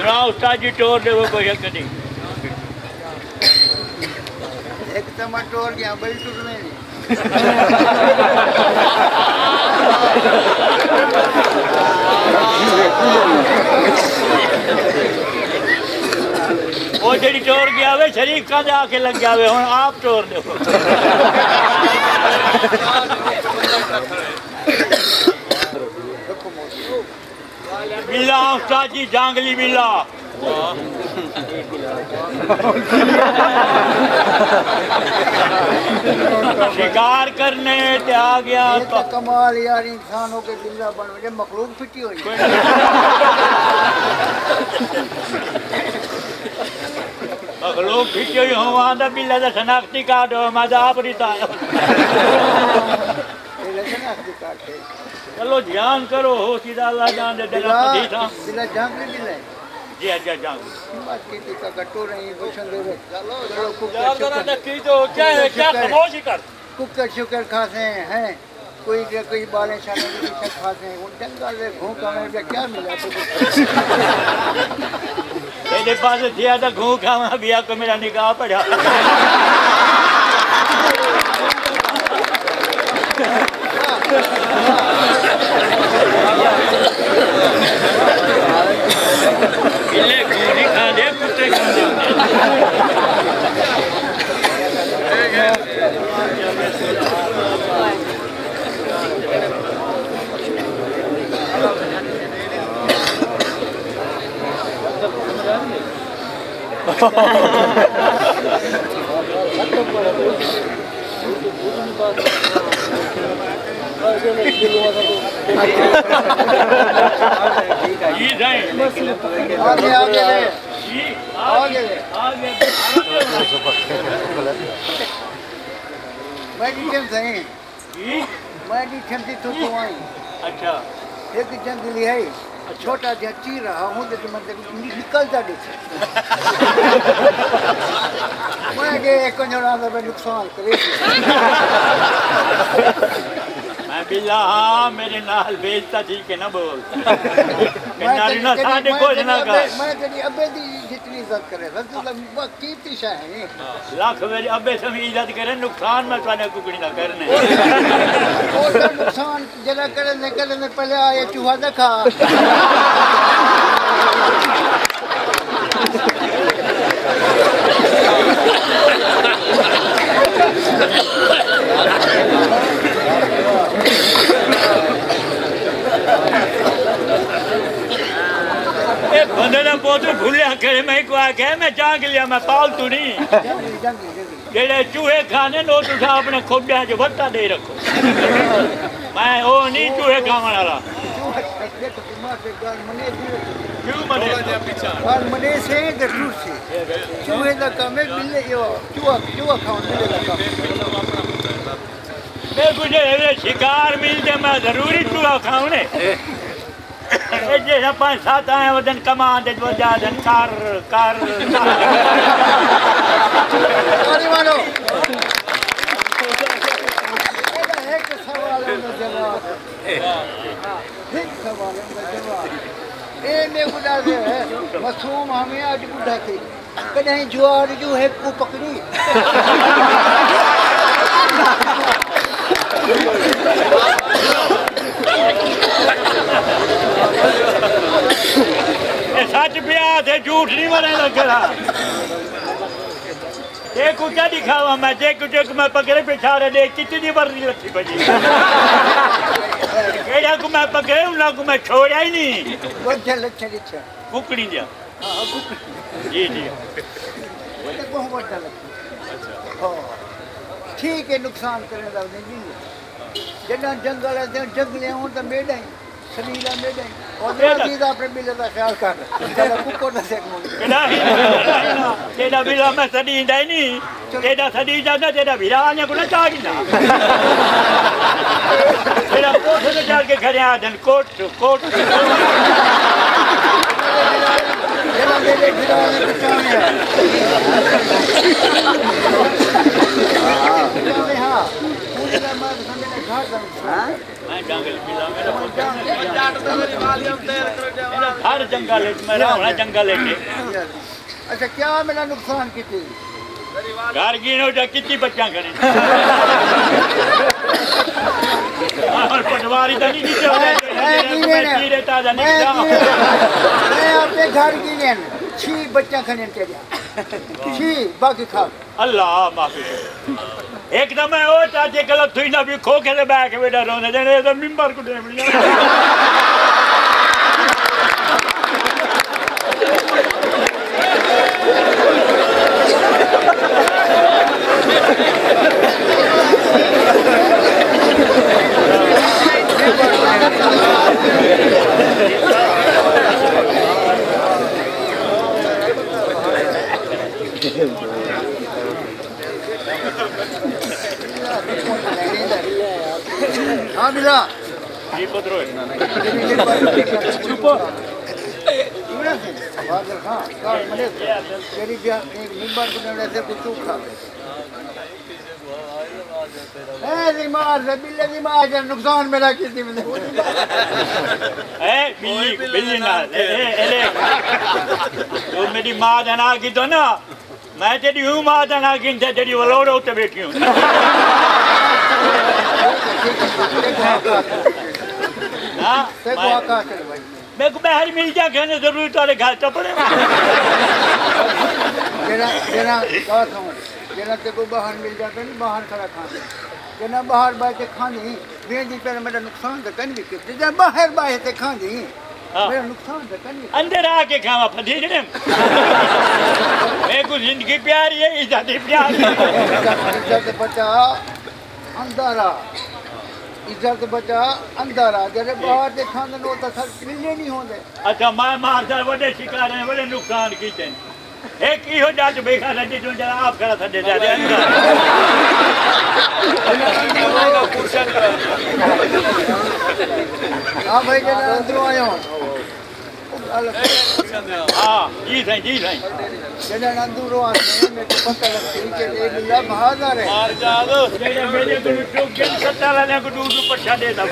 सुनाओ उस्ताद जी टोर दे वो कोई हक नहीं एक तमा टोर गया बड़ी टूटने नहीं वो जी टोर गया वे शरीफ का आके लग गया वे हुण आप टोर दो बिल्ला उस्ताद जी जांगली बिल्ला शिकार करने ते आ गया तो कमाल यार इंसान हो के बिल्ला बन गए मखलूक फिटी हुई मखलूक फिटी हुई हो आंदा बिल्ला दा शनाख्ती कार्ड हो मैं आप रिता चलो ध्यान करो हो सीधा अल्लाह जान दे दिल पदी था बिल्ला जांगली बिल्ला जी अच्छा जान बाकी ती का गट्टो नहीं गुशन दे चलो यार जरा नक्की तो क्या है क्या खामोश ही कर कुकर शुकर खाते हैं कोई बाले शाले की सब खाते हैं उन जंगल में घूम खाने पे क्या मिला तेरे पास दिया था घूम खावा बिया को मेरा निकाह पड़ा घूरी खा दे कुत्ते खा दे अच्छा एक जंगली है छोटा जा ची रहा हूँ तो मतलब निकलता दिखे मैं के एक जणा दा नुकसान करे मैं बिल्ला हाँ मेरे नाल बेचता ठीक है ना बोल नारी ना साढ़े कुछ ना कर मैं तेरी अब्बे दी जितनी इज्जत करे मतलब वो कीमती शय है लाख मेरे अब्बे से इज्जत करे नुकसान मैं साने कुकड़ी ना करने वो नुकसान जरा करने पहले आए चूहा देखा बंदे ने बहुत भूलिया करे मैं को आके मैं जाग लिया मैं पालतू नहीं जेड़े चूहे खाने नो तुसा अपने खोबिया च वट्टा दे रखो मैं ओ नहीं चूहे खावन वाला क्यों मने और मने से गठूर से चूहे दा काम है बिल्ले यो चूहा खावन बिल्ले दा काम मैं मुझे शिकार मिलते मैं जरूरी चूहा खाऊने जे पांच सात आए वदन कमान दे वजा धन कार अरे मानो एक सवाल है जवाब एक सवाल है जवाब ए ने बुढ़ा से मासूम हमें आज बुढ़ा थे कहीं जुआर जो है को पकड़ी सच पिया थे झूठ नहीं मरे लगा देखो क्या दिखावा मैं देखो मैं पकड़े पिछाड़े देख कितनी वर्दी लथी बजी केड़ा को मैं पकड़े उन को मैं छोड़ा ही नहीं कुकड़ी दिया जी जी ठीक है नुकसान करने का नहीं जहाँ जंगल है जंगल हो तो मेढ़ा ही सलीला मेढ़ा ही और चीज अपने मिले का ख्याल कर कुकर का सेक तेरा बिला मैं सदी ही नहीं तेरा सदी जाना तेरा बिला आने को ना चाह ना तेरा कोट से चल के खड़े आ जन कोट जरा मेरे बिला ने बचाने हाँ मैं जंगल बिला मेरा हर जंगल मेरा होना जंगल अच्छा क्या मेरा नुकसान किती घर गिनो जा कितनी बच्चा करे और पटवारी तो नहीं नीचे ताजा नहीं मैं अपने घर गिने 6 बच्चा खने तेरे 6 बाकी खा अल्लाह माफी एकदम है वो चाचे गलत हुई ना भी खो के बैठ बेटा रोने देने तो मिंबर को दे हाँ मिला जी पुत्रो चुप तेरी मिंबर बनाने से कुछ सूखा नुकसान मेरा किसी में बिल्ली बिल्ली ना तो मेरी माँ जना की तो ना मैं तेरी हूँ माँ जना की तेरी वलोड़ो तो बैठी हूँ मेरे को बाहर मिल जा कहने जरूरी तारे घर टपड़े जेना ते को बाहर मिल जाता नहीं बाहर खड़ा खाने जेना बाहर बाहर खानी बेंदी पर मेरा नुकसान तो कर भी के जेना बाहर बाहर ते खानी मेरा नुकसान तो कर अंदर आके खावा फटी ने मेरे को जिंदगी प्यारी है इज्जत प्यारी इज्जत बचा अंदर आ इज्जत बचा अंदर आ जेरे बाहर ते खाने नो तो सब मिलने नहीं होंदे अच्छा मैं मारदा बड़े शिकार है बड़े नुकसान कीते एक इहो जाच बेखा नदी जो जरा आप करा थडे जा हां भाई जना अंदर आयो हां जी साईं जना अंदर आते मैं तो पता लगती के ये मिला बहादुर है मार जाओ जेड़े मेरे को चौक के सट्टा लाने को दूर पछा दे दा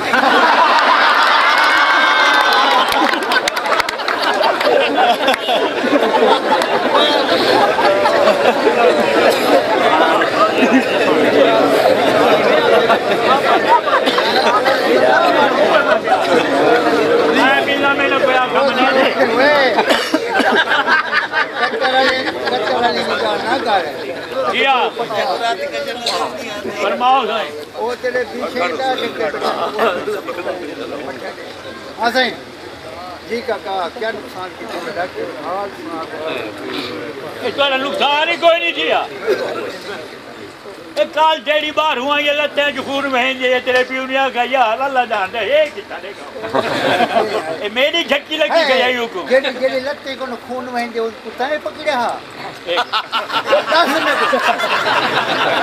मैं बिना मेरे को काम नहीं ना कर किया फरमाओ साईं ओ तेरे पीछे दा हां साईं जी काका क्या नुकसान किया बेटा के हाल सुना इसका नुकसान ही कोई नहीं किया काल जेड़ी बाहर हुआ ये लत्ते जुखून वहेंगे तेरे पीउनिया का यार अल्लाह जानता है कितना देगा ए मेरी झटकी लगी गई है को जेड़ी जेड़ी लत्ते को खून वहेंगे उस कुत्ते पकड़या दस मिनट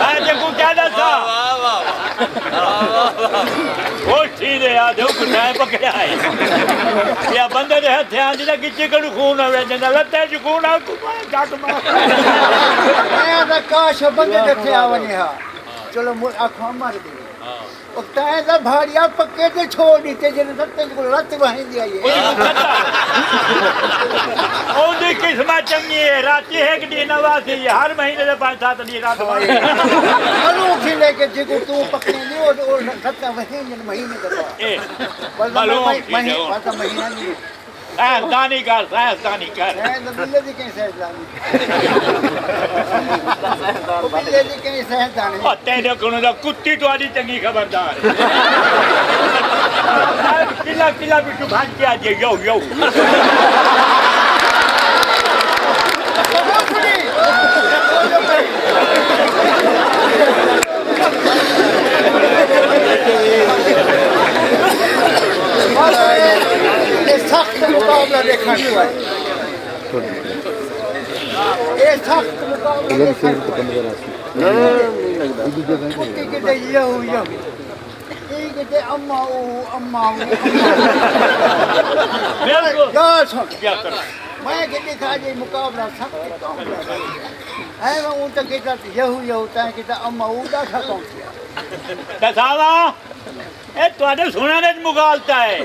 आज को क्या दसा वो ठीक है यार जो कुत्ते पकड़या है या बंदे दे हथे आंदी ना किचे को खून होवे जंदा लत्ते जुखून आ को जाट मार मैं दा काश बंदे देखे आवने चलो आँखों मार दी ऐसा भाड़िया पक्के से छोड़ दी थे जिन्हें सत्ते को लत वहीं दिया ये ओदी किस्मत चंगी है राती है कि दिन नवासी हर महीने से 5-7 दिन रात मालूम थी लेके जिको तू पकड़े नहीं और सत्ता वहीं जिन महीने का मालूम महीना नहीं साइंसदानी कर तो बिल्ले दी कहीं साइंसदानी तेरे को कुत्ती तुम्हारी चंगी खबरदार किला किला बिट्टू भाग के आ जाए यो सख्त मुकाबला देखना हुआ ये सख्त मुकाबला मैं लिखा जी मुकाबला सख्त है वो तो कहता यहू यहू तैं कहता अम्मा ऊ ॾाढा कौन दसावा ਇਹ ਤੁਹਾਡੇ ਸੁਣਨ ਵਿੱਚ ਮੁਗਾਲਤਾ ਹੈ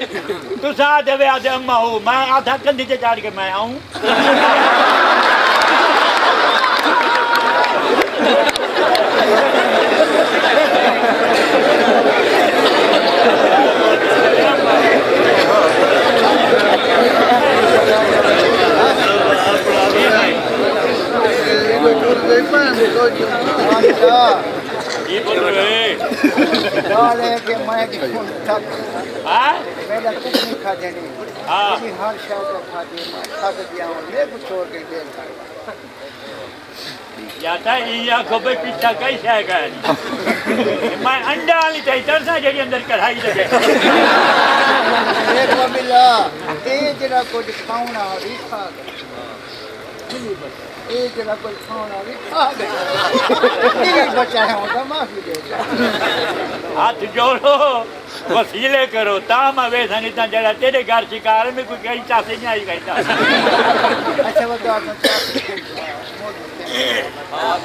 ਤੁਸੀਂ ਆ ਦੇਵੇ ਆਦੇ ਅੰਮਾ ਹੋ ਮੈਂ ਆਧਾ ਕੰਧੀ ਤੇ ਚੜ ਕੇ ਮੈਂ ਆਉਂ ये बोल रहे के मैं थक हाँ मेरा कुछ नहीं खा देनी हाँ। हर शौक खा दी मैं थक गया हूँ ले कुछ छोड़ के दे याता ये खबर पीछा कैसे है क्या मैं अंडा वाली चाहिए तरसा जड़ी अंदर कढ़ाई लगे एक मिला ये जरा कुछ खाना भी खा ये जरा कुछ खाना भी खा गया बचा है होता माफी दे हाथ जोड़ो वसीले करो ताम अवेसा नहीं था जरा तेरे घर शिकार में कोई कहीं चासे नहीं आई कहीं अच्छा बता हाँ,